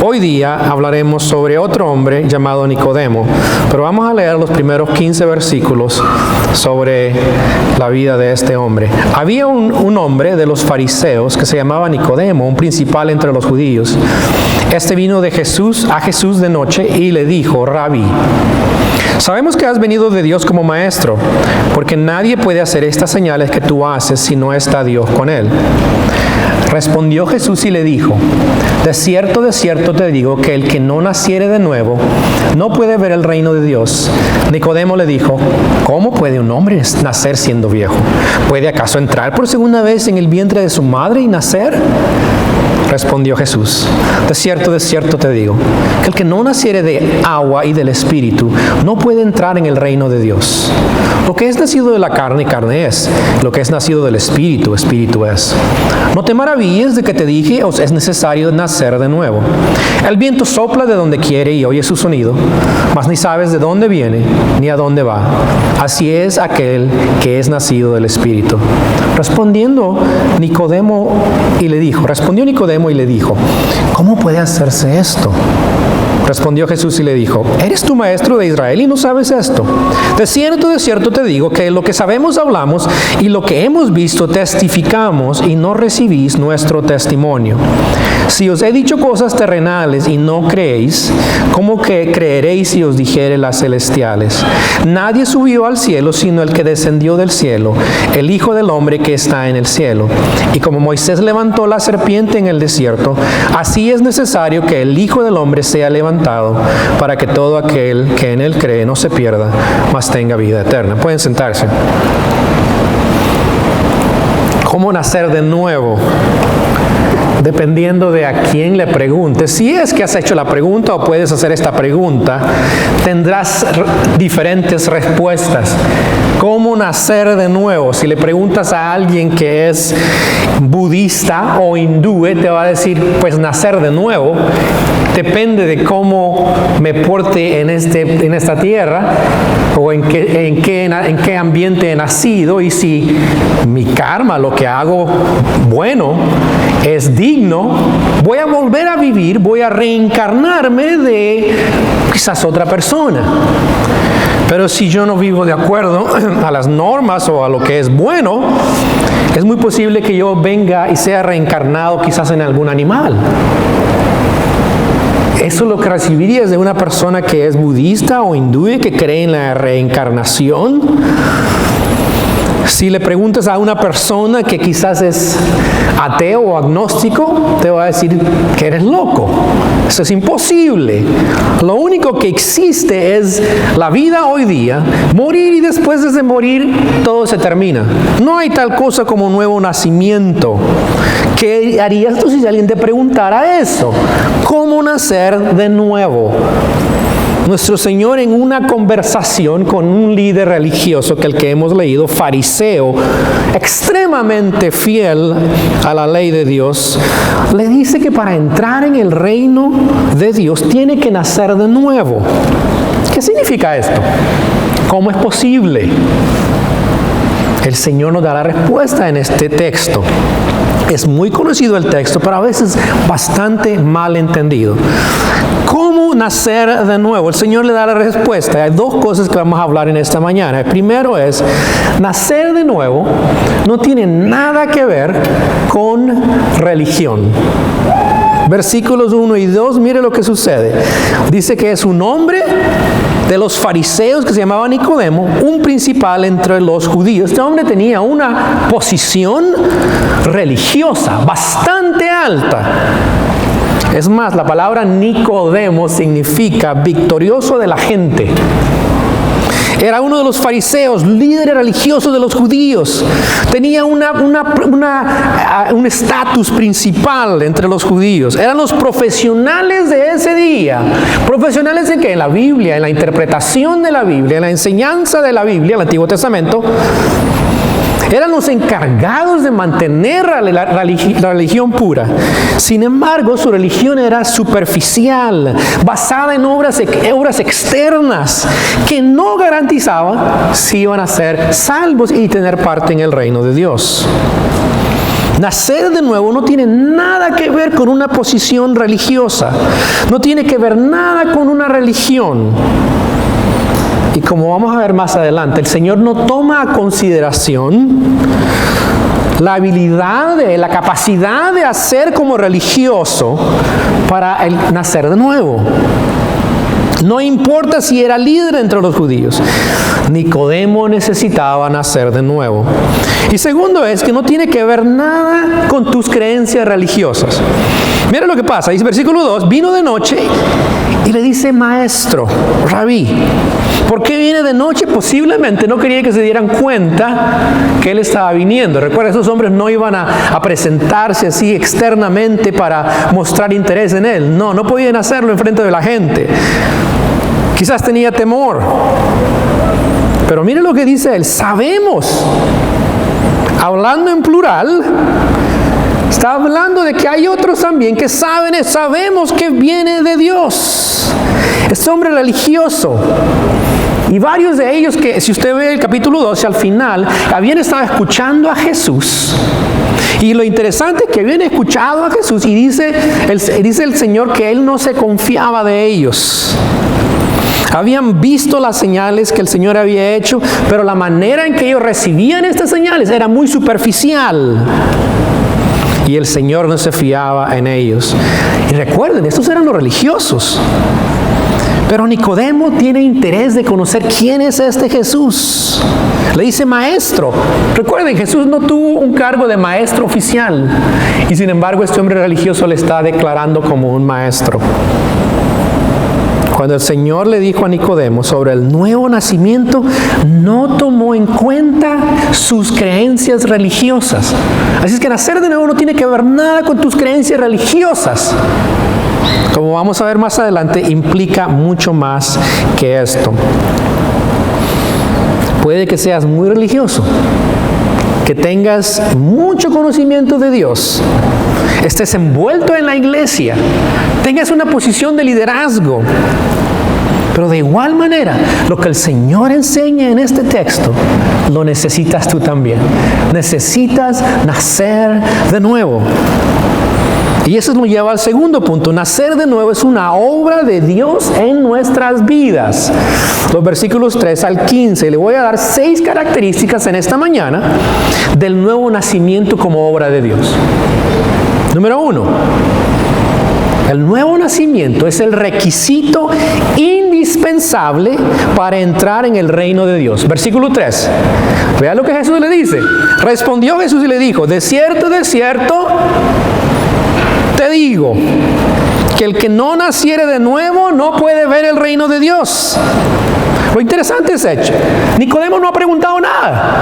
Hoy día hablaremos sobre otro hombre llamado Nicodemo, pero vamos a leer los primeros 15 versículos sobre la vida de este hombre. Había un hombre de los fariseos que se llamaba Nicodemo, un principal entre los judíos. Este vino a Jesús de noche y le dijo: Rabí, sabemos que has venido de Dios como maestro, porque nadie puede hacer estas señales que tú haces si no está Dios con él. Respondió Jesús y le dijo: de cierto te digo que el que no naciere de nuevo no puede ver el reino de Dios. Nicodemo le dijo: ¿cómo puede un hombre nacer siendo viejo? ¿Puede acaso entrar por segunda vez en el vientre de su madre y nacer? Respondió Jesús: de cierto te digo, que el que no naciere de agua y del Espíritu no puede entrar en el reino de Dios. Lo que es nacido de la carne, carne es; lo que es nacido del Espíritu, Espíritu es. No te maravilles de que te dije: os es necesario nacer de nuevo. El viento sopla de donde quiere y oye su sonido, mas ni sabes de dónde viene ni a dónde va. Así es aquel que es nacido del Espíritu. Respondió Nicodemo y le dijo: ¿cómo puede hacerse esto? Respondió Jesús y le dijo: ¿eres tú maestro de Israel y no sabes esto? De cierto te digo que lo que sabemos hablamos, y lo que hemos visto testificamos, y no recibís nuestro testimonio. Si os he dicho cosas terrenales y no creéis, ¿cómo que creeréis si os dijere las celestiales? Nadie subió al cielo sino el que descendió del cielo, el Hijo del Hombre que está en el cielo. Y como Moisés levantó la serpiente en el desierto, así es necesario que el Hijo del Hombre sea levantado, para que todo aquel que en él cree no se pierda, mas tenga vida eterna. Pueden sentarse. ¿Cómo nacer de nuevo? Dependiendo de a quién le preguntes. Si es que has hecho la pregunta o puedes hacer esta pregunta, tendrás diferentes respuestas. ¿Cómo nacer de nuevo? Si le preguntas a alguien que es budista o hindú, te va a decir: pues nacer de nuevo depende de cómo me porte en esta tierra, o en qué ambiente he nacido, y si mi karma, lo que hago bueno, es digno, voy a volver a vivir, voy a reencarnarme de quizás otra persona. Pero si yo no vivo de acuerdo a las normas o a lo que es bueno, es muy posible que yo venga y sea reencarnado quizás en algún animal. Eso es lo que recibirías de una persona que es budista o hindú y que cree en la reencarnación. Si le preguntas a una persona que quizás es ateo o agnóstico, te va a decir que eres loco. Eso es imposible. Lo único que existe es la vida hoy día, morir, y después de morir todo se termina. No hay tal cosa como nuevo nacimiento. ¿Qué harías tú si alguien te preguntara eso? ¿Cómo nacer de nuevo? Nuestro Señor, en una conversación con un líder religioso que hemos leído, fariseo, extremadamente fiel a la ley de Dios, le dice que para entrar en el reino de Dios tiene que nacer de nuevo. ¿Qué significa esto? ¿Cómo es posible? El Señor nos da la respuesta en este texto. Es muy conocido el texto, pero a veces bastante mal entendido. ¿Cómo nacer de nuevo? El Señor le da la respuesta. Hay dos cosas que vamos a hablar en esta mañana. El primero es: nacer de nuevo no tiene nada que ver con religión. Versículos 1 y 2, mire lo que sucede. Dice que es un hombre de los fariseos que se llamaba Nicodemo, un principal entre los judíos. Este hombre tenía una posición religiosa bastante alta. Es más, la palabra Nicodemo significa victorioso de la gente. Era uno de los fariseos, líderes religiosos de los judíos. Tenía un estatus principal entre los judíos. Eran los profesionales de ese día. ¿Profesionales en qué? En la Biblia, en la interpretación de la Biblia, en la enseñanza de la Biblia, el Antiguo Testamento. Eran los encargados de mantener la religión pura. Sin embargo, su religión era superficial, basada en obras externas que no garantizaban si iban a ser salvos y tener parte en el reino de Dios. Nacer de nuevo no tiene nada que ver con una posición religiosa. No tiene que ver nada con una religión. Y como vamos a ver más adelante, el Señor no toma a consideración la habilidad, la capacidad de hacer como religioso para el nacer de nuevo. No importa si era líder entre los judíos. Nicodemo necesitaba nacer de nuevo. Y segundo es que no tiene que ver nada con tus creencias religiosas. Mira lo que pasa. Dice versículo 2, vino de noche y le dice maestro, rabí. ¿Por qué viene de noche? Posiblemente no quería que se dieran cuenta que él estaba viniendo. Recuerda, esos hombres no iban a presentarse así externamente para mostrar interés en él. No podían hacerlo en frente de la gente. Quizás tenía temor. Pero mire lo que dice él. Sabemos, hablando en plural, está hablando de que hay otros también que sabemos que viene de Dios. Este hombre religioso. Y varios de ellos que, si usted ve el capítulo 12, al final, habían estado escuchando a Jesús. Y lo interesante es que habían escuchado a Jesús y dice el Señor que Él no se confiaba de ellos. Habían visto las señales que el Señor había hecho, pero la manera en que ellos recibían estas señales era muy superficial. Y el Señor no se fiaba en ellos. Y recuerden, estos eran los religiosos. Pero Nicodemo tiene interés de conocer quién es este Jesús. Le dice maestro. Recuerden, Jesús no tuvo un cargo de maestro oficial. Y sin embargo, este hombre religioso le está declarando como un maestro. Cuando el Señor le dijo a Nicodemo sobre el nuevo nacimiento, no tomó en cuenta sus creencias religiosas. Así es que nacer de nuevo no tiene que ver nada con tus creencias religiosas. Como vamos a ver más adelante, implica mucho más que esto. Puede que seas muy religioso, que tengas mucho conocimiento de Dios, estés envuelto en la iglesia, tengas una posición de liderazgo, pero de igual manera, lo que el Señor enseña en este texto, lo necesitas tú también. Necesitas nacer de nuevo. Y eso nos lleva al segundo punto. Nacer de nuevo es una obra de Dios en nuestras vidas. Los versículos 3 al 15. Le voy a dar 6 características en esta mañana del nuevo nacimiento como obra de Dios. Número 1. El nuevo nacimiento es el requisito indispensable para entrar en el reino de Dios. Versículo 3. Vea lo que Jesús le dice. Respondió Jesús y le dijo, de cierto, te digo que el que no naciere de nuevo no puede ver el reino de Dios. Lo interesante es hecho. Nicodemo no ha preguntado nada,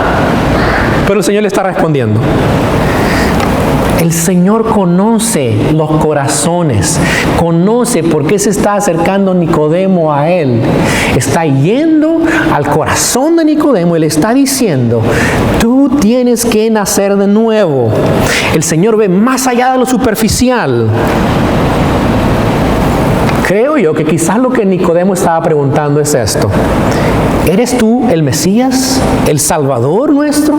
pero el Señor le está respondiendo. El Señor conoce los corazones, conoce por qué se está acercando Nicodemo a Él. Está yendo al corazón de Nicodemo y le está diciendo, tú tienes que nacer de nuevo. El Señor ve más allá de lo superficial. Creo yo que quizás lo que Nicodemo estaba preguntando es esto. ¿Eres tú el Mesías, el Salvador nuestro?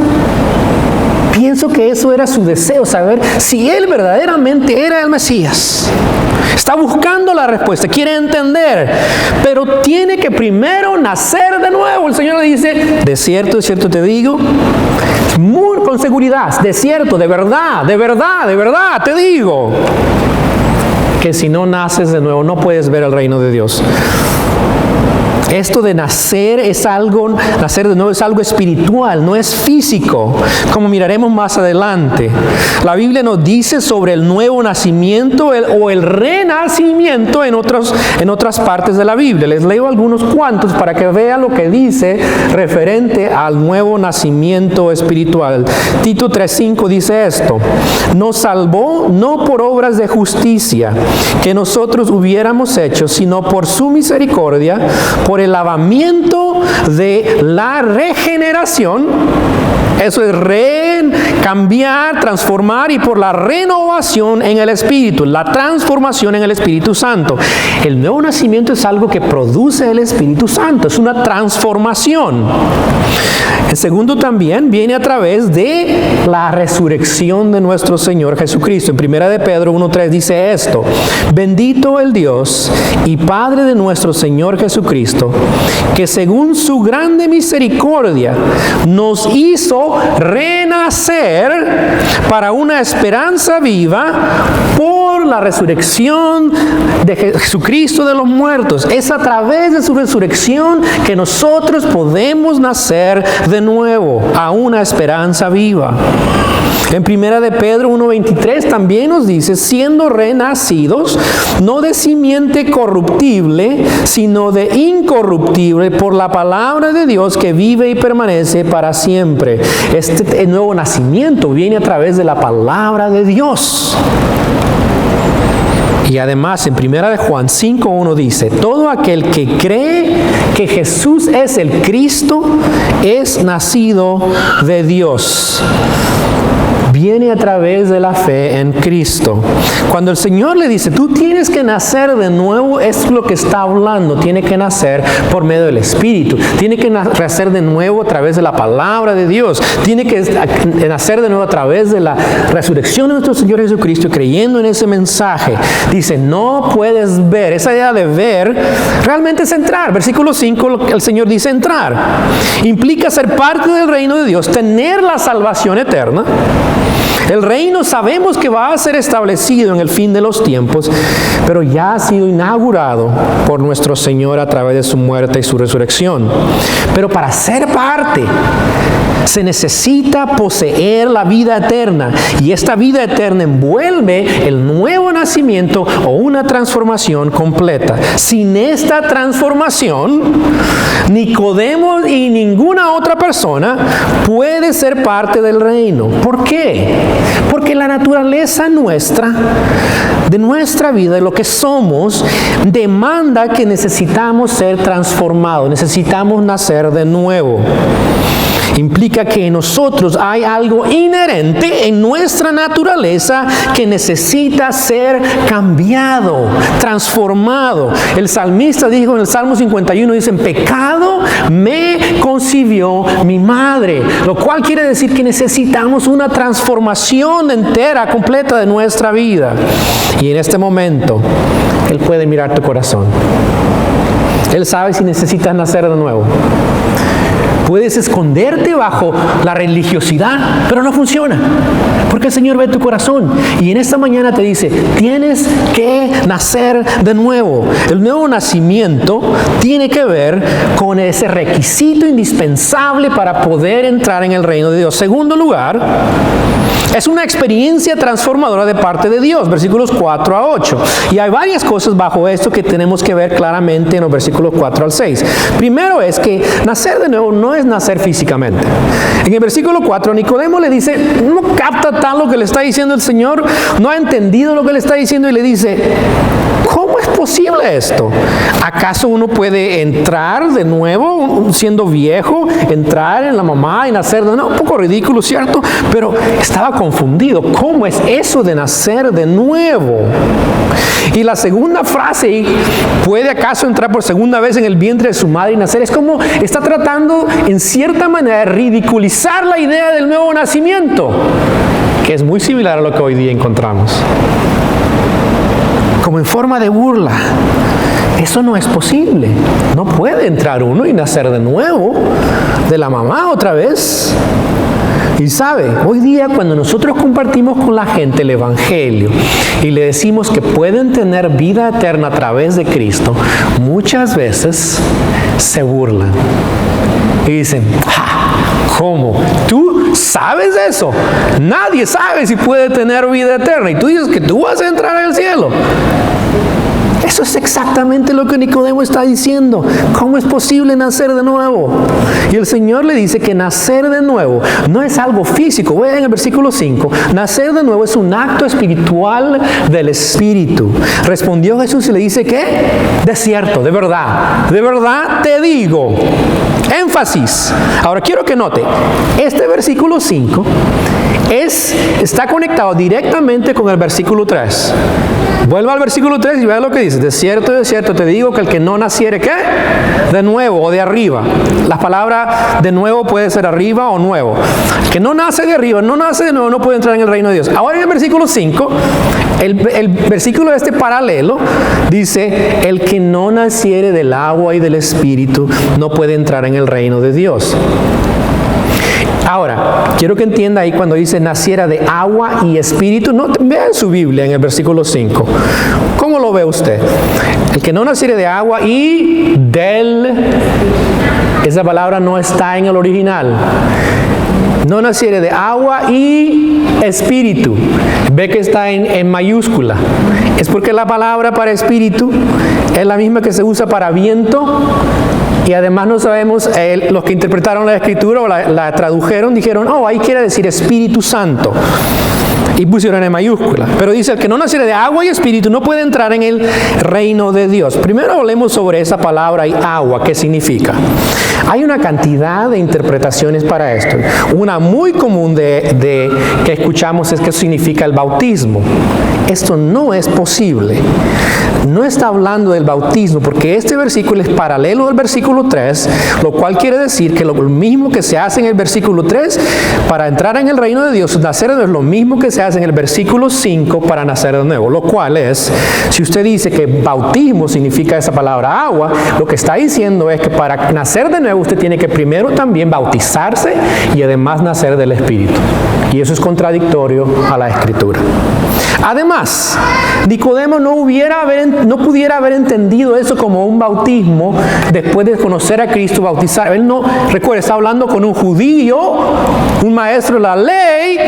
Pienso que eso era su deseo, saber si él verdaderamente era el Mesías. Está buscando la respuesta, quiere entender, pero tiene que primero nacer de nuevo. El Señor le dice, de cierto te digo, muy con seguridad, de cierto, de verdad, te digo, que si no naces de nuevo no puedes ver el reino de Dios. Esto de nacer de nuevo es algo espiritual, no es físico, como miraremos más adelante. La Biblia nos dice sobre el nuevo nacimiento o el renacimiento en otras partes de la Biblia. Les leo algunos cuantos para que vean lo que dice referente al nuevo nacimiento espiritual. Tito 3:5 dice esto: nos salvó no por obras de justicia que nosotros hubiéramos hecho, sino por su misericordia, por el lavamiento de la regeneración Eso es cambiar, transformar y por la renovación en el Espíritu, la transformación en el Espíritu Santo. El nuevo nacimiento es algo que produce el Espíritu Santo, es una transformación. El segundo también viene a través de la resurrección de nuestro Señor Jesucristo. En 1 de Pedro 1:3 dice esto: bendito el Dios y Padre de nuestro Señor Jesucristo, que según su grande misericordia nos hizo renacer para una esperanza viva por la resurrección de Jesucristo de los muertos. Es a través de su resurrección que nosotros podemos nacer de nuevo a una esperanza viva. En 1 de Pedro 1:23 también nos dice: siendo renacidos, no de simiente corruptible, sino de incorruptible, por la palabra de Dios que vive y permanece para siempre. Este nuevo nacimiento viene a través de la palabra de Dios. Y además en 1 de Juan 5:1 dice: todo aquel que cree que Jesús es el Cristo es nacido de Dios. Viene a través de la fe en Cristo. Cuando el Señor le dice: tú tienes que nacer de nuevo, es lo que está hablando. Tiene que nacer por medio del Espíritu. Tiene que nacer de nuevo a través de la palabra de Dios. Tiene que nacer de nuevo a través de la resurrección de nuestro Señor Jesucristo, creyendo en ese mensaje. Dice: no puedes ver. Esa idea de ver realmente es entrar. Versículo 5, el Señor dice: entrar. Implica ser parte del reino de Dios, tener la salvación eterna. El reino sabemos que va a ser establecido en el fin de los tiempos, pero ya ha sido inaugurado por nuestro Señor a través de su muerte y su resurrección. Pero para ser parte, se necesita poseer la vida eterna, y esta vida eterna envuelve el nuevo nacimiento o una transformación completa. Sin esta transformación, Nicodemo y ninguna otra persona puede ser parte del reino. ¿Por qué? Porque la naturaleza nuestra, de nuestra vida, de lo que somos, demanda que necesitamos ser transformados, necesitamos nacer de nuevo. Implica que en nosotros hay algo inherente en nuestra naturaleza que necesita ser cambiado, transformado. El salmista dijo en el Salmo 51, dice: en pecado me concibió mi madre. Lo cual quiere decir que necesitamos una transformación entera, completa de nuestra vida. Y en este momento, Él puede mirar tu corazón. Él sabe si necesitas nacer de nuevo. Puedes esconderte bajo la religiosidad, pero no funciona, porque el Señor ve tu corazón. Y en esta mañana te dice: tienes que nacer de nuevo. El nuevo nacimiento tiene que ver con ese requisito indispensable para poder entrar en el reino de Dios. Segundo lugar, es una experiencia transformadora de parte de Dios, versículos 4 a 8. Y hay varias cosas bajo esto que tenemos que ver claramente en los versículos 4 al 6. Primero es que nacer de nuevo no es nacer físicamente. En el versículo 4, Nicodemo le dice, no capta tal lo que le está diciendo el Señor, no ha entendido lo que le está diciendo, y le dice: ¿cómo es posible esto? ¿Acaso uno puede entrar de nuevo siendo viejo, entrar en la mamá y nacer de nuevo? Un poco ridículo, ¿cierto? Pero estaba confundido. ¿Cómo es eso de nacer de nuevo? Y la segunda frase, ¿puede acaso entrar por segunda vez en el vientre de su madre y nacer? Es como está tratando en cierta manera de ridiculizar la idea del nuevo nacimiento, que es muy similar a lo que hoy día encontramos. Como en forma de burla. Eso no es posible. No puede entrar uno y nacer de nuevo de la mamá otra vez. Y sabe, hoy día cuando nosotros compartimos con la gente el Evangelio y le decimos que pueden tener vida eterna a través de Cristo, muchas veces se burlan y dicen: ¿cómo? ¿Tú sabes eso? Nadie sabe si puede tener vida eterna y tú dices que tú vas a entrar al cielo. Eso es exactamente lo que Nicodemo está diciendo. ¿Cómo es posible nacer de nuevo? Y el Señor le dice que nacer de nuevo no es algo físico. Vean en el versículo 5. Nacer de nuevo es un acto espiritual del Espíritu. Respondió Jesús y le dice, ¿qué? De cierto, de verdad te digo. Énfasis. Ahora quiero que note, este versículo 5 está conectado directamente con el versículo 3. Vuelva al versículo 3 y vea lo que dice. De cierto te digo que el que no naciere, ¿qué? De nuevo o de arriba. La palabra de nuevo puede ser arriba o nuevo. El que no nace de arriba, no nace de nuevo, no puede entrar en el reino de Dios. Ahora en el versículo 5, el versículo paralelo dice, el que no naciere del agua y del Espíritu no puede entrar en el reino de Dios. Ahora, quiero que entienda ahí cuando dice naciera de agua y espíritu, no, vea en su Biblia en el versículo 5. ¿Cómo lo ve usted? El que no naciere de agua y esa palabra no está en el original. No naciere de agua y espíritu. Ve que está en mayúscula. Es porque la palabra para espíritu es la misma que se usa para viento. Y además no sabemos, los que interpretaron la escritura o la tradujeron, dijeron, ahí quiere decir Espíritu Santo. Y pusieron en mayúscula. Pero dice, el que no naciere de agua y espíritu no puede entrar en el reino de Dios. Primero hablemos sobre esa palabra y agua, ¿qué significa? Hay una cantidad de interpretaciones para esto. Una muy común que escuchamos es que significa el bautismo. Esto no es posible. No está hablando del bautismo, porque este versículo es paralelo al versículo 3, lo cual quiere decir que lo mismo que se hace en el versículo 3 para entrar en el reino de Dios, nacer de nuevo, es lo mismo que se hace en el versículo 5 para nacer de nuevo, lo cual es, si usted dice que bautismo significa esa palabra agua, lo que está diciendo es que para nacer de nuevo usted tiene que primero también bautizarse y además nacer del Espíritu. Y eso es contradictorio a la Escritura. Además, Nicodemo no pudiera haber entendido eso como un bautismo después de conocer a Cristo, bautizar. Él no, recuerda, está hablando con un judío, un maestro de la ley,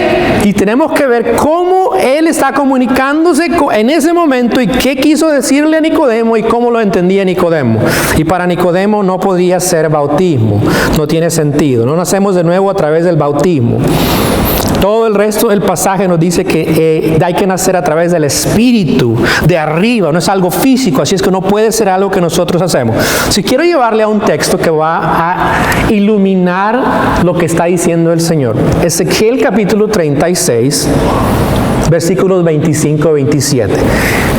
y tenemos que ver cómo él está comunicándose en ese momento y qué quiso decirle a Nicodemo y cómo lo entendía Nicodemo. Y para Nicodemo no podía ser bautismo, no tiene sentido. No nacemos de nuevo a través del bautismo. Todo el resto del pasaje nos dice que hay que nacer a través del Espíritu, de arriba, no es algo físico, así es que no puede ser algo que nosotros hacemos. Si quiero llevarle a un texto que va a iluminar lo que está diciendo el Señor. Ezequiel capítulo 36, versículos 25 y 27.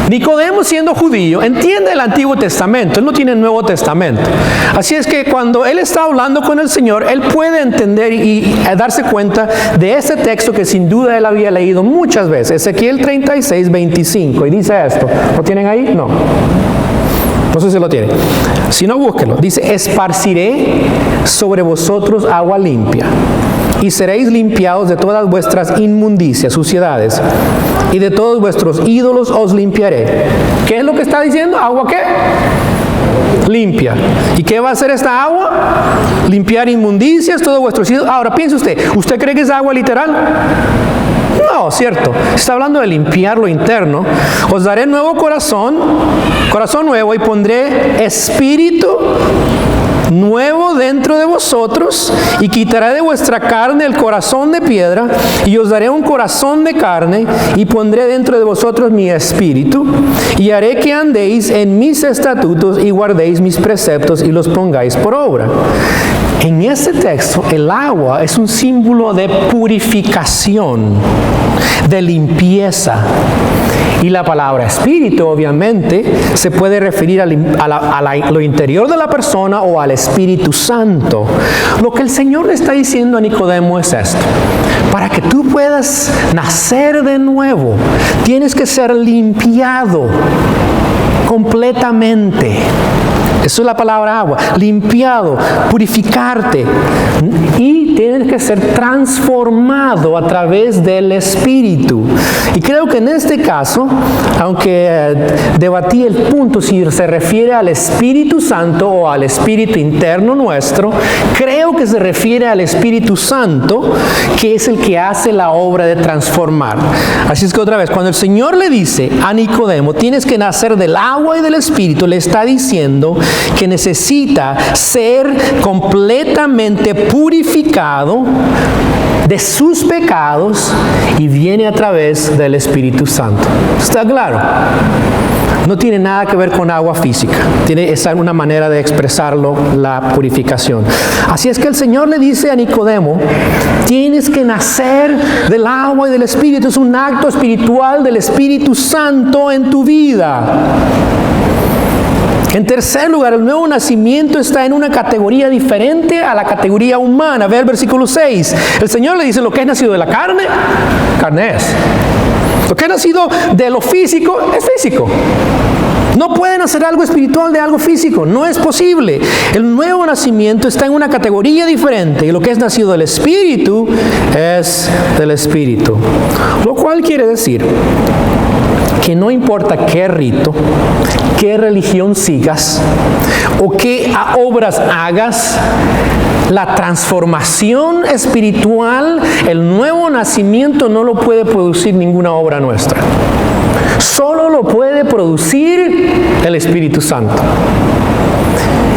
Nicodemo, siendo judío, entiende el Antiguo Testamento, él no tiene el Nuevo Testamento. Así es que cuando él está hablando con el Señor, él puede entender y darse cuenta de ese texto que sin duda él había leído muchas veces. Ezequiel 36, 25, y dice esto. ¿Lo tienen ahí? No. No sé si lo tienen. Si no, búsquenlo. Dice, esparciré sobre vosotros agua limpia, y seréis limpiados de todas vuestras inmundicias, suciedades, y de todos vuestros ídolos os limpiaré. ¿Qué es lo que está diciendo? ¿Agua qué? Limpia. ¿Y qué va a hacer esta agua? Limpiar inmundicias, todos vuestros ídolos. Ahora piense ¿usted cree que es agua literal? No, cierto. Está hablando de limpiar lo interno. Os daré nuevo corazón nuevo, y pondré espíritu nuevo dentro de vosotros, y quitaré de vuestra carne el corazón de piedra, y os daré un corazón de carne, y pondré dentro de vosotros mi espíritu, y haré que andéis en mis estatutos y guardéis mis preceptos y los pongáis por obra. En este texto, el agua es un símbolo de purificación, de limpieza. Y la palabra espíritu, obviamente, se puede referir a lo interior de la persona o al Espíritu Santo. Lo que el Señor le está diciendo a Nicodemo es esto: para que tú puedas nacer de nuevo, tienes que ser limpiado completamente. Eso es la palabra agua. Limpiado, purificarte. Y tienes que ser transformado a través del Espíritu. Y creo que en este caso, aunque debatí el punto si se refiere al Espíritu Santo o al Espíritu interno nuestro, creo que se refiere al Espíritu Santo, que es el que hace la obra de transformar. Así es que otra vez, cuando el Señor le dice a Nicodemo, tienes que nacer del agua y del Espíritu, le está diciendo que necesita ser completamente purificado de sus pecados y viene a través del Espíritu Santo. ¿Está claro? No tiene nada que ver con agua física. Esa es una manera de expresarlo, la purificación. Así es que el Señor le dice a Nicodemo, tienes que nacer del agua y del Espíritu. Es un acto espiritual del Espíritu Santo en tu vida. En tercer lugar, el nuevo nacimiento está en una categoría diferente a la categoría humana. Ve el versículo 6. El Señor le dice, lo que es nacido de la carne, carne es. Lo que es nacido de lo físico, es físico. No pueden hacer algo espiritual de algo físico. No es posible. El nuevo nacimiento está en una categoría diferente. Y lo que es nacido del Espíritu es del Espíritu. Lo cual quiere decir que no importa qué rito, qué religión sigas o qué obras hagas, la transformación espiritual, el nuevo nacimiento no lo puede producir ninguna obra nuestra. Solo lo puede producir el Espíritu Santo.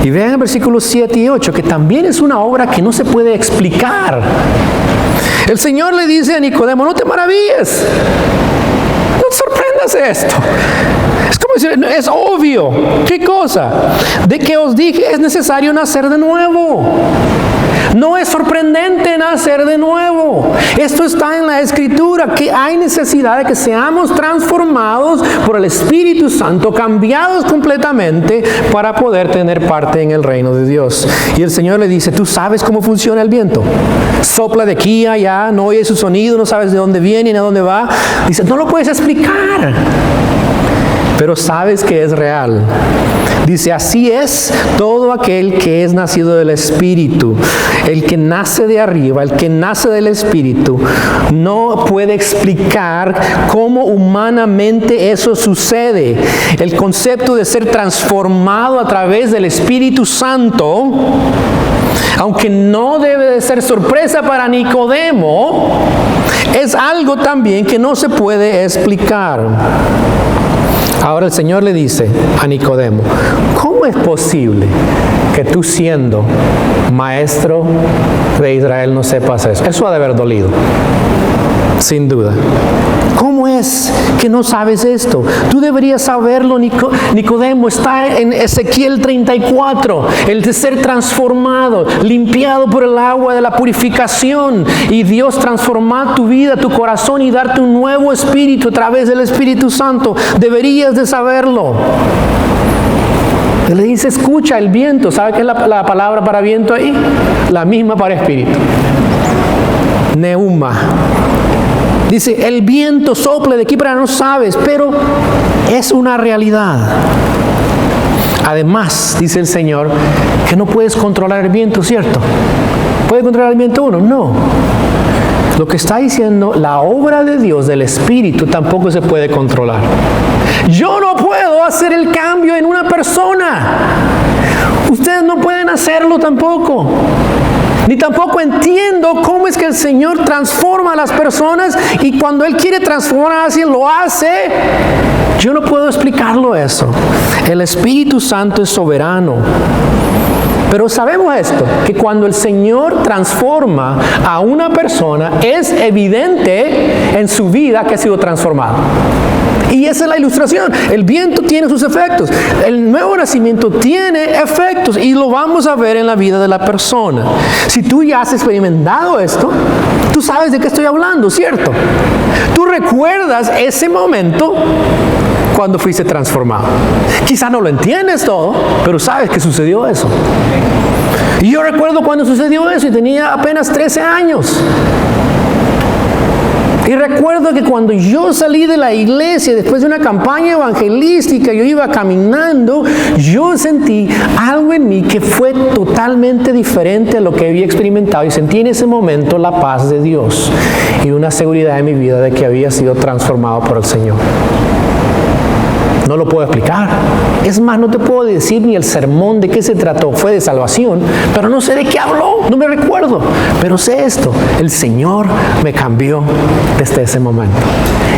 Y vean el versículo 7 y 8, que también es una obra que no se puede explicar. El Señor le dice a Nicodemo, no te maravilles. No te sorprendas de esto. Es como decir, es obvio. ¿Qué cosa? De que os dije, es necesario nacer de nuevo. No es sorprendente nacer de nuevo. Esto está en la Escritura, que hay necesidad de que seamos transformados por el Espíritu Santo, cambiados completamente para poder tener parte en el reino de Dios. Y el Señor le dice, ¿tú sabes cómo funciona el viento? Sopla de aquí a allá, no oyes su sonido, no sabes de dónde viene ni a dónde va. Dice, no lo puedes explicar, pero sabes que es real. Dice, así es todo aquel que es nacido del Espíritu. El que nace de arriba, el que nace del Espíritu, no puede explicar cómo humanamente eso sucede. El concepto de ser transformado a través del Espíritu Santo, aunque no debe de ser sorpresa para Nicodemo, es algo también que no se puede explicar. Ahora el Señor le dice a Nicodemo, ¿cómo es posible que tú siendo maestro de Israel no sepas eso? Eso ha de haber dolido, sin duda. ¿Cómo es que no sabes esto? Tú deberías saberlo, Nicodemo. Está en Ezequiel 34, el de ser transformado, limpiado por el agua de la purificación, y Dios transformar tu vida, tu corazón y darte un nuevo espíritu a través del Espíritu Santo. Deberías de saberlo. Él le dice, escucha el viento. ¿Sabe qué es la palabra para viento ahí? La misma para espíritu. Neuma. Dice, el viento sopla de aquí para allá, no sabes, pero es una realidad. Además, dice el Señor, que no puedes controlar el viento, ¿cierto? ¿Puede controlar el viento uno? No. Lo que está diciendo, la obra de Dios, del Espíritu, tampoco se puede controlar. Yo no puedo hacer el cambio en una persona. Ustedes no pueden hacerlo tampoco. Ni tampoco entiendo cómo es que el Señor transforma a las personas, y cuando Él quiere transformar a alguien lo hace. Yo no puedo explicarlo eso. El Espíritu Santo es soberano. Pero sabemos esto, que cuando el Señor transforma a una persona, es evidente en su vida que ha sido transformado. Y esa es la ilustración. El viento tiene sus efectos. El nuevo nacimiento tiene efectos, y lo vamos a ver en la vida de la persona. Si tú ya has experimentado esto, tú sabes de qué estoy hablando, ¿cierto? Tú recuerdas ese momento cuando fuiste transformado. Quizá no lo entiendes todo, pero sabes que sucedió eso. Y yo recuerdo cuando sucedió eso y tenía apenas 13 años. Y recuerdo que cuando yo salí de la iglesia, después de una campaña evangelística, yo iba caminando, yo sentí algo en mí que fue totalmente diferente a lo que había experimentado. Y sentí en ese momento la paz de Dios y una seguridad en mi vida de que había sido transformado por el Señor. No lo puedo explicar. Es más, no te puedo decir ni el sermón de qué se trató. Fue de salvación, pero no sé de qué habló. No me recuerdo. Pero sé esto. El Señor me cambió desde ese momento.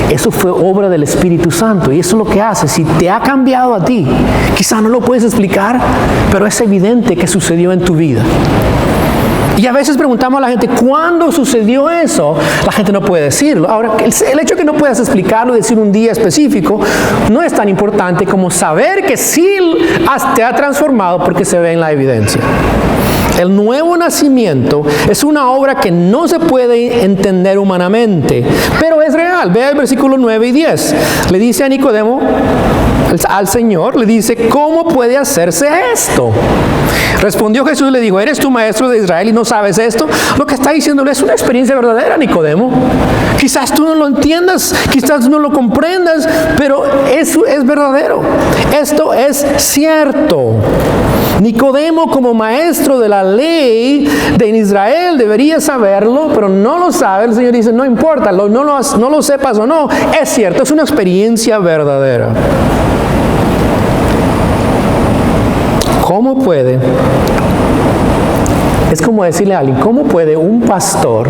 Eso fue obra del Espíritu Santo. Y eso es lo que hace. Si te ha cambiado a ti, quizás no lo puedes explicar, pero es evidente que sucedió en tu vida. Y a veces preguntamos a la gente, ¿cuándo sucedió eso? La gente no puede decirlo. Ahora, el hecho de que no puedas explicarlo, decir un día específico, no es tan importante como saber que sí te ha transformado porque se ve en la evidencia. El nuevo nacimiento es una obra que no se puede entender humanamente, pero es real. Vea el versículo 9 y 10. Le dice a Nicodemo, al Señor, le dice, ¿cómo puede hacerse esto? Respondió Jesús, le dijo, ¿eres tú maestro de Israel y no sabes esto? Lo que está diciéndole es una experiencia verdadera, Nicodemo. Quizás tú no lo entiendas, quizás no lo comprendas, pero eso es verdadero. Esto es cierto. Nicodemo, como maestro de la ley de Israel, debería saberlo, pero no lo sabe. El Señor dice, no importa, no lo sepas o no, es cierto, es una experiencia verdadera. ¿Cómo puede? Es como decirle a alguien, ¿cómo puede un pastor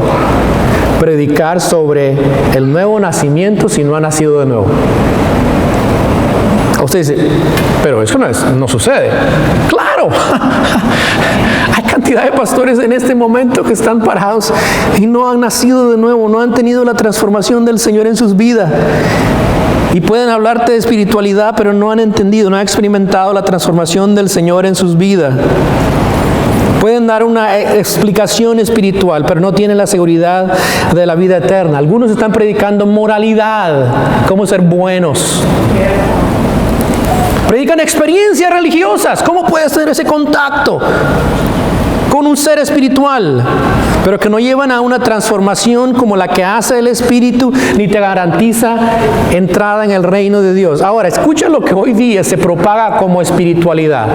predicar sobre el nuevo nacimiento si no ha nacido de nuevo? Usted dice, pero eso no sucede. ¡Claro! Hay cantidad de pastores en este momento que están parados y no han nacido de nuevo, no han tenido la transformación del Señor en sus vidas. Y pueden hablarte de espiritualidad, pero no han entendido, no han experimentado la transformación del Señor en sus vidas. Pueden dar una explicación espiritual, pero no tienen la seguridad de la vida eterna. Algunos están predicando moralidad, cómo ser buenos. Predican experiencias religiosas. ¿Cómo puedes tener ese contacto con un ser espiritual? Pero que no llevan a una transformación como la que hace el Espíritu, ni te garantiza entrada en el reino de Dios. Ahora, escucha lo que hoy día se propaga como espiritualidad.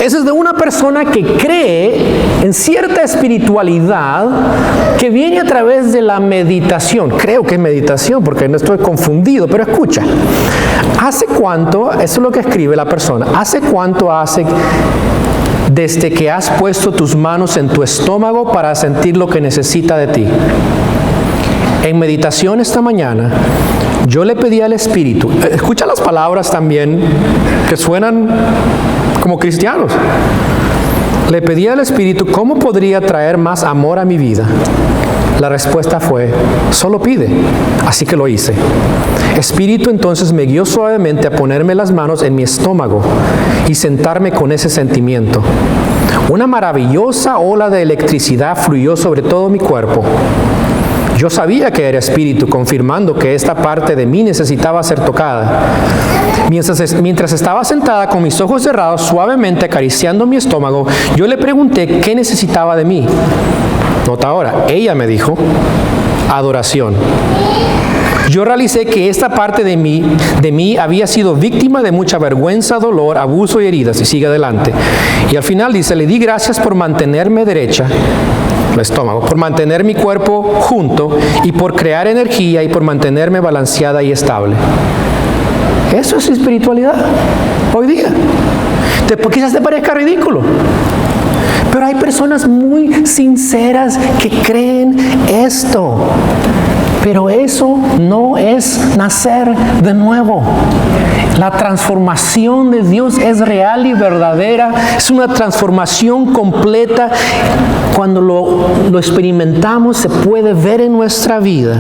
Eso es de una persona que cree en cierta espiritualidad que viene a través de la meditación. Creo que es meditación porque no estoy confundido, pero escucha. ¿Hace cuánto, eso es lo que escribe la persona, hace cuánto desde que has puesto tus manos en tu estómago para sentir lo que necesita de ti? En meditación esta mañana, yo le pedí al Espíritu, escucha las palabras también que suenan como cristianos. Le pedí al Espíritu, ¿cómo podría traer más amor a mi vida? La respuesta fue, solo pide. Así que lo hice. Espíritu entonces me guió suavemente a ponerme las manos en mi estómago y sentarme con ese sentimiento. Una maravillosa ola de electricidad fluyó sobre todo mi cuerpo. Yo sabía que era espíritu, confirmando que esta parte de mí necesitaba ser tocada. Mientras estaba sentada con mis ojos cerrados, suavemente acariciando mi estómago, yo le pregunté qué necesitaba de mí. Nota ahora, ella me dijo, adoración. Yo realicé que esta parte de mí había sido víctima de mucha vergüenza, dolor, abuso y heridas. Y sigue adelante. Y al final dice, le di gracias por mantenerme derecha, el estómago, por mantener mi cuerpo junto y por crear energía y por mantenerme balanceada y estable. Eso es espiritualidad hoy día. Quizás te parezca ridículo, pero hay personas muy sinceras que creen esto. Pero eso no es nacer de nuevo. La transformación de Dios es real y verdadera. Es una transformación completa. Cuando lo experimentamos, se puede ver en nuestra vida.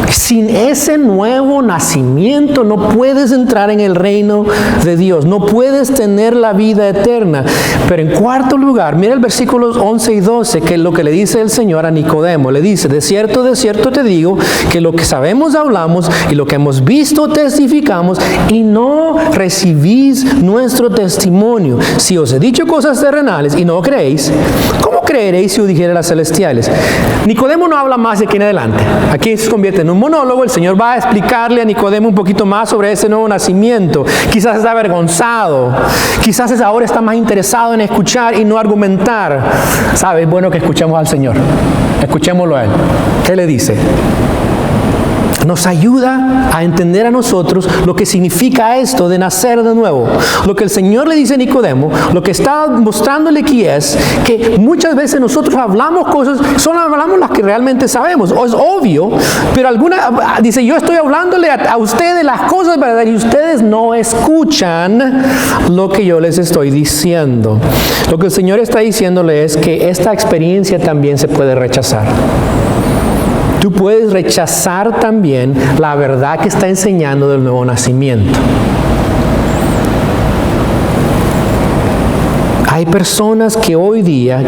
Es Sin ese nuevo nacimiento no puedes entrar en el reino de Dios, no puedes tener la vida eterna. Pero en cuarto lugar, mira el versículos 11 y 12, que es lo que le dice el Señor a Nicodemo. Le dice, de cierto te digo, que lo que sabemos hablamos y lo que hemos visto testificamos, y no recibís nuestro testimonio. Si os he dicho cosas terrenales y no creéis, ¿cómo creeréis si os dijere las celestiales? Nicodemo no habla más de aquí en adelante. Aquí se convierte en un monólogo. El Señor va a explicarle a Nicodemo un poquito más sobre ese nuevo nacimiento. Quizás está avergonzado, quizás ahora está más interesado en escuchar y no argumentar. ¿Sabe? Es bueno que escuchemos al Señor. Escuchémoslo a Él. ¿Qué le dice? Nos ayuda a entender a nosotros lo que significa esto de nacer de nuevo. Lo que el Señor le dice a Nicodemo, lo que está mostrándole aquí es que muchas veces nosotros hablamos cosas, solo hablamos las que realmente sabemos. Es obvio, pero dice, yo estoy hablándole a ustedes las cosas verdaderas y ustedes no escuchan lo que yo les estoy diciendo. Lo que el Señor está diciéndole es que esta experiencia también se puede rechazar. Tú puedes rechazar también la verdad que está enseñando del nuevo nacimiento. Hay personas que hoy día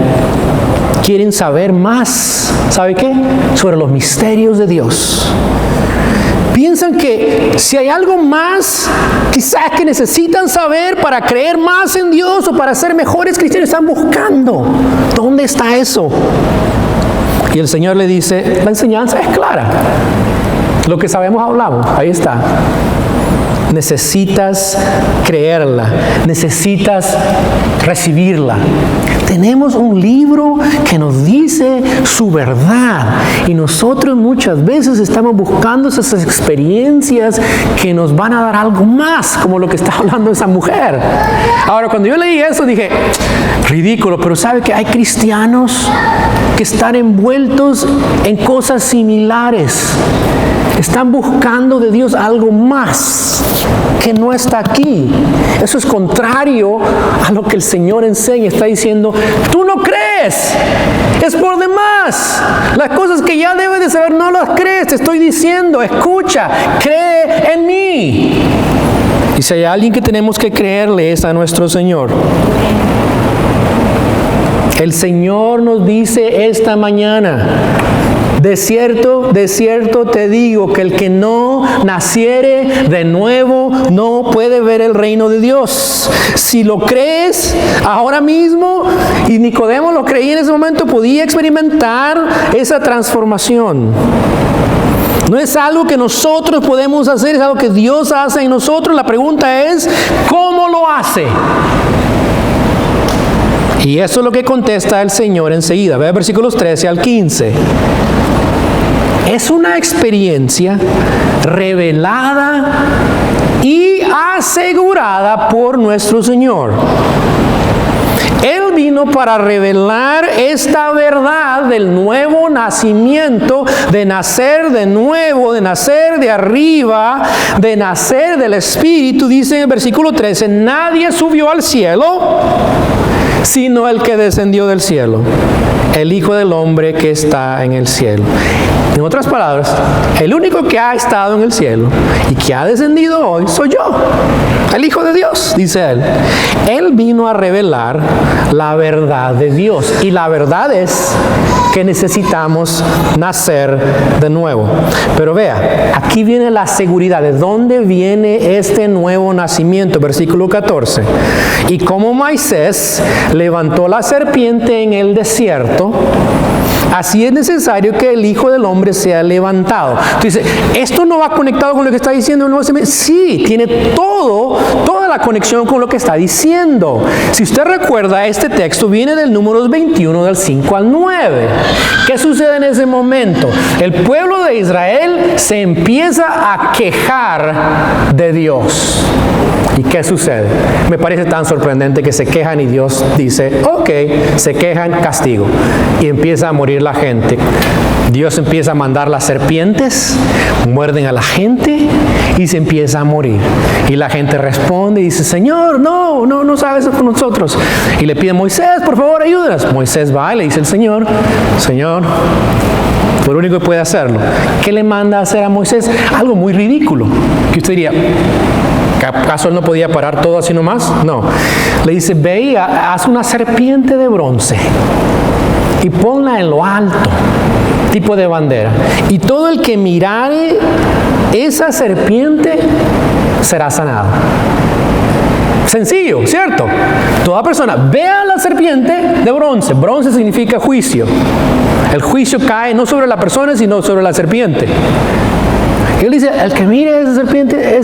quieren saber más, ¿sabe qué? Sobre los misterios de Dios. Piensan que si hay algo más, quizás que necesitan saber para creer más en Dios o para ser mejores cristianos, están buscando. ¿Dónde está eso? Y el Señor le dice, la enseñanza es clara. Lo que sabemos hablamos, ahí está. Necesitas creerla, necesitas recibirla. Tenemos un libro que nos dice su verdad y nosotros muchas veces estamos buscando esas experiencias que nos van a dar algo más, como lo que está hablando esa mujer. Ahora, cuando yo leí eso dije, ridículo, pero ¿sabe que hay cristianos que están envueltos en cosas similares? Están buscando de Dios algo más que no está aquí. Eso es contrario a lo que el Señor enseña. Está diciendo, tú no crees, es por demás. Las cosas que ya debes de saber no las crees. Te estoy diciendo, escucha, cree en mí. Y si hay alguien que tenemos que creerle es a nuestro Señor. El Señor nos dice esta mañana, de cierto te digo que el que no naciere de nuevo no puede ver el reino de Dios. Si lo crees ahora mismo, y Nicodemo lo creía en ese momento, podía experimentar esa transformación. No es algo que nosotros podemos hacer, es algo que Dios hace en nosotros. La pregunta es, ¿cómo lo hace? Y eso es lo que contesta el Señor enseguida. Ve versículos 13 al 15. Es una experiencia revelada y asegurada por nuestro Señor. Él vino para revelar esta verdad del nuevo nacimiento, de nacer de nuevo, de nacer de arriba, de nacer del Espíritu. Dice en el versículo 13, nadie subió al cielo, sino el que descendió del cielo, el Hijo del Hombre que está en el cielo. En otras palabras, el único que ha estado en el cielo y que ha descendido hoy soy yo, el Hijo de Dios, dice Él. Él vino a revelar la verdad de Dios, y la verdad es que necesitamos nacer de nuevo. Pero vea, aquí viene la seguridad. ¿De dónde viene este nuevo nacimiento? Versículo 14. Y como Moisés levantó la serpiente en el desierto, así es necesario que el Hijo del Hombre sea levantado. Entonces, ¿esto no va conectado con lo que está diciendo el Nuevo Testamento? Sí, tiene toda la conexión con lo que está diciendo. Si usted recuerda, este texto viene del Números 21, del 5 al 9. ¿Qué sucede en ese momento? El pueblo de Israel se empieza a quejar de Dios. ¿Y qué sucede? Me parece tan sorprendente que se quejan y Dios dice, ok, se quejan, castigo. Y empieza a morir la gente. Dios empieza a mandar las serpientes, muerden a la gente y se empieza a morir. Y la gente responde y dice, Señor, no sabes eso con nosotros. Y le pide, Moisés, por favor, ayúdanos. Moisés va y le dice al Señor, fue el único que puede hacerlo. ¿Qué le manda a hacer a Moisés? Algo muy ridículo, que usted diría, ¿acaso él no podía parar todo así nomás? No. Le dice, ve y haz una serpiente de bronce y ponla en lo alto, tipo de bandera. Y todo el que mirare esa serpiente será sanado. Sencillo, ¿cierto? Toda persona vea la serpiente de bronce. Bronce significa juicio. El juicio cae no sobre la persona, sino sobre la serpiente. Y él dice, el que mire esa serpiente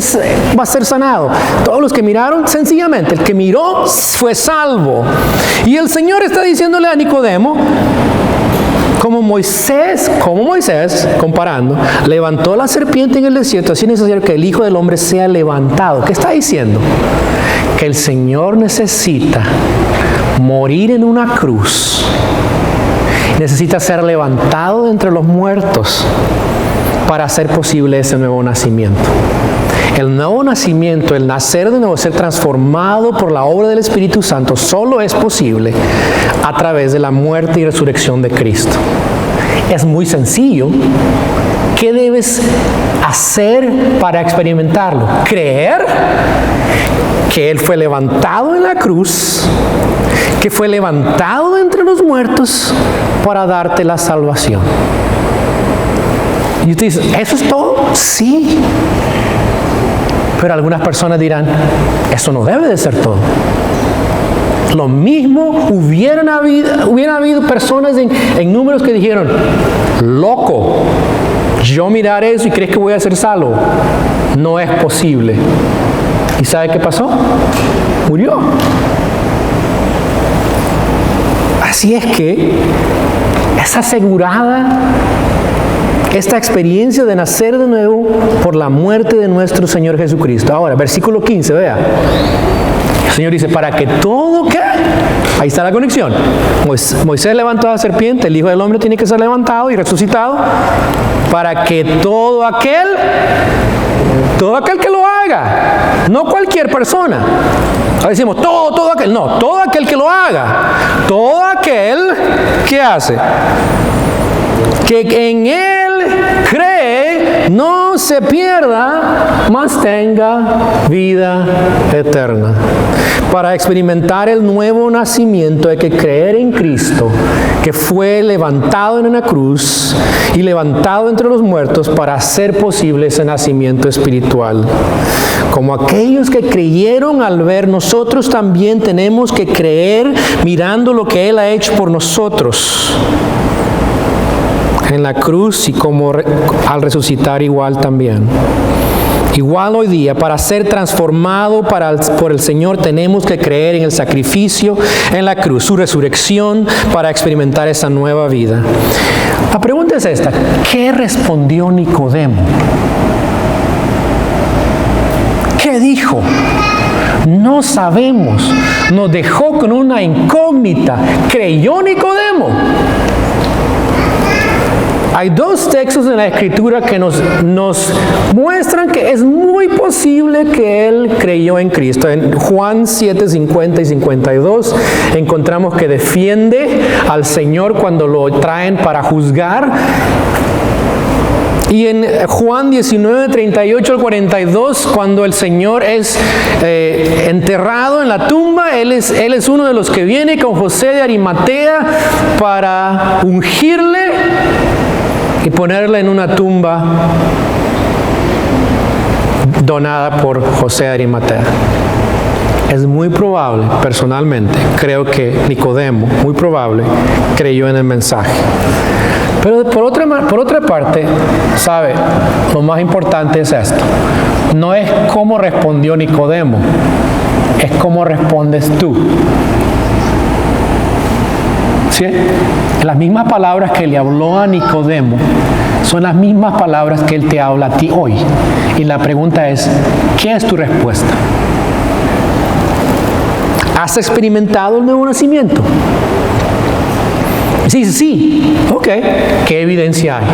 va a ser sanado. Todos los que miraron, sencillamente, el que miró fue salvo. Y el Señor está diciéndole a Nicodemo, como Moisés, comparando, levantó la serpiente en el desierto, así es necesario que el Hijo del Hombre sea levantado. ¿Qué está diciendo? Que el Señor necesita morir en una cruz. Necesita ser levantado de entre los muertos para hacer posible ese nuevo nacimiento. El nuevo nacimiento, el nacer de nuevo, ser transformado por la obra del Espíritu Santo, solo es posible a través de la muerte y resurrección de Cristo. Es muy sencillo. ¿Qué debes hacer para experimentarlo? Creer que Él fue levantado en la cruz, que fue levantado de entre los muertos para darte la salvación. Y usted dice, ¿eso es todo? Sí. Pero algunas personas dirán, eso no debe de ser todo. Lo mismo hubieran habido personas en números que dijeron, loco, yo mirar eso y crees que voy a ser salvo. No es posible. ¿Y sabe qué pasó? Murió. Así es que es asegurada esta experiencia de nacer de nuevo por la muerte de nuestro Señor Jesucristo. Ahora, versículo 15, vea. El Señor dice, para que todo, ¿qué? Ahí está la conexión. Moisés levantó a la serpiente, el Hijo del Hombre tiene que ser levantado y resucitado, para que todo aquel que lo haga, no cualquier persona. Ahora decimos, todo aquel, no, todo aquel que lo haga, todo aquel que hace, que en Él cree, no se pierda, mas tenga vida eterna. Para experimentar el nuevo nacimiento hay que creer en Cristo, que fue levantado en una cruz y levantado entre los muertos para hacer posible ese nacimiento espiritual. Como aquellos que creyeron al ver, nosotros también tenemos que creer mirando lo que Él ha hecho por nosotros en la cruz y como al resucitar igual también. Igual hoy día, para ser transformado por el Señor, tenemos que creer en el sacrificio en la cruz, su resurrección, para experimentar esa nueva vida. La pregunta es esta: ¿qué respondió Nicodemo? ¿Qué dijo? No sabemos. Nos dejó con una incógnita. ¿Creyó Nicodemo? Hay dos textos en la Escritura que nos muestran que es muy posible que él creyó en Cristo. En Juan 7, 50 y 52 encontramos que defiende al Señor cuando lo traen para juzgar. Y en Juan 19, 38 al 42, cuando el Señor es enterrado en la tumba, Él es uno de los que viene con José de Arimatea para ungirle y ponerle en una tumba donada por José de Arimatea. Es muy probable, personalmente, creo que Nicodemo, muy probable, creyó en el mensaje. Pero por otra parte, ¿sabe? Lo más importante es esto. No es cómo respondió Nicodemo, es cómo respondes tú. ¿Sí? Las mismas palabras que le habló a Nicodemo son las mismas palabras que Él te habla a ti hoy. Y la pregunta es, ¿qué es tu respuesta? ¿Has experimentado el nuevo nacimiento? Sí. Ok. ¿Qué evidencia hay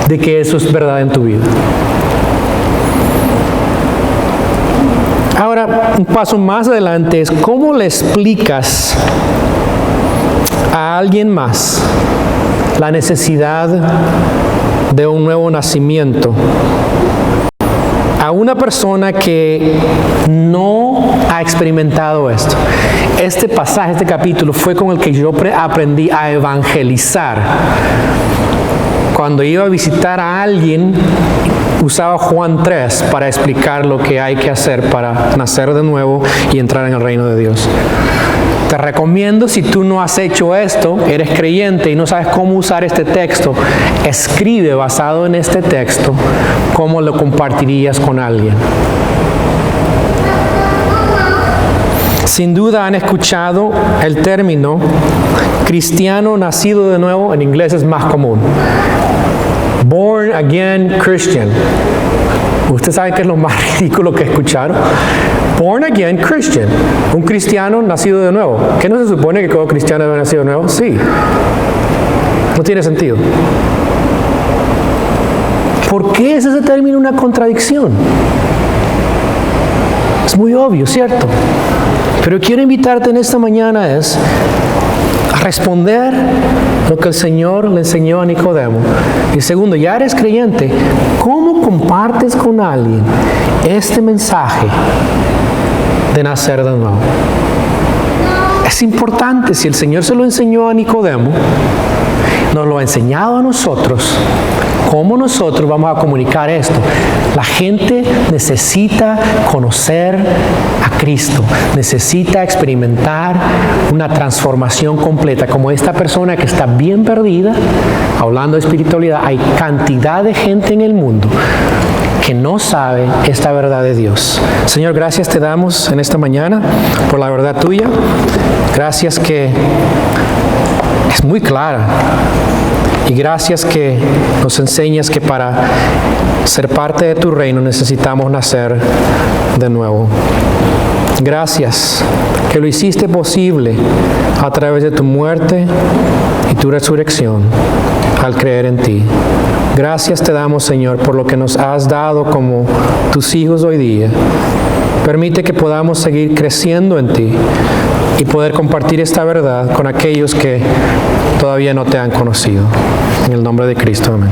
de que eso es verdad en tu vida? Ahora, un paso más adelante es ¿cómo le explicas a alguien más la necesidad de un nuevo nacimiento. A una persona que no ha experimentado esto. Este pasaje, este capítulo fue con el que yo aprendí a evangelizar. Cuando iba a visitar a alguien, usaba Juan 3 para explicar lo que hay que hacer para nacer de nuevo y entrar en el reino de Dios. Te recomiendo, si tú no has hecho esto, eres creyente y no sabes cómo usar este texto, escribe basado en este texto cómo lo compartirías con alguien. Sin duda han escuchado el término cristiano nacido de nuevo, en inglés es más común. Born again Christian. ¿Usted sabe qué es lo más ridículo que escucharon? Born again Christian. Un cristiano nacido de nuevo. ¿Qué no se supone que todo cristiano debe nacido de nuevo? Sí. No tiene sentido. ¿Por qué es ese término una contradicción? Es muy obvio, ¿cierto? Pero quiero invitarte en esta mañana a responder lo que el Señor le enseñó a Nicodemo. Y segundo, ya eres creyente, ¿cómo compartes con alguien este mensaje de nacer de nuevo? Es importante, si el Señor se lo enseñó a Nicodemo, nos lo ha enseñado a nosotros. ¿Cómo nosotros vamos a comunicar esto? La gente necesita conocer a Cristo, necesita experimentar una transformación completa, como esta persona que está bien perdida. Hablando de espiritualidad, hay cantidad de gente en el mundo que no sabe esta verdad de Dios. Señor, gracias te damos en esta mañana por la verdad tuya. Gracias que es muy clara. Y gracias que nos enseñas que para ser parte de tu reino necesitamos nacer de nuevo. Gracias que lo hiciste posible a través de tu muerte y tu resurrección al creer en ti. Gracias te damos, Señor, por lo que nos has dado como tus hijos hoy día. Permite que podamos seguir creciendo en ti y poder compartir esta verdad con aquellos que todavía no te han conocido. En el nombre de Cristo, amén.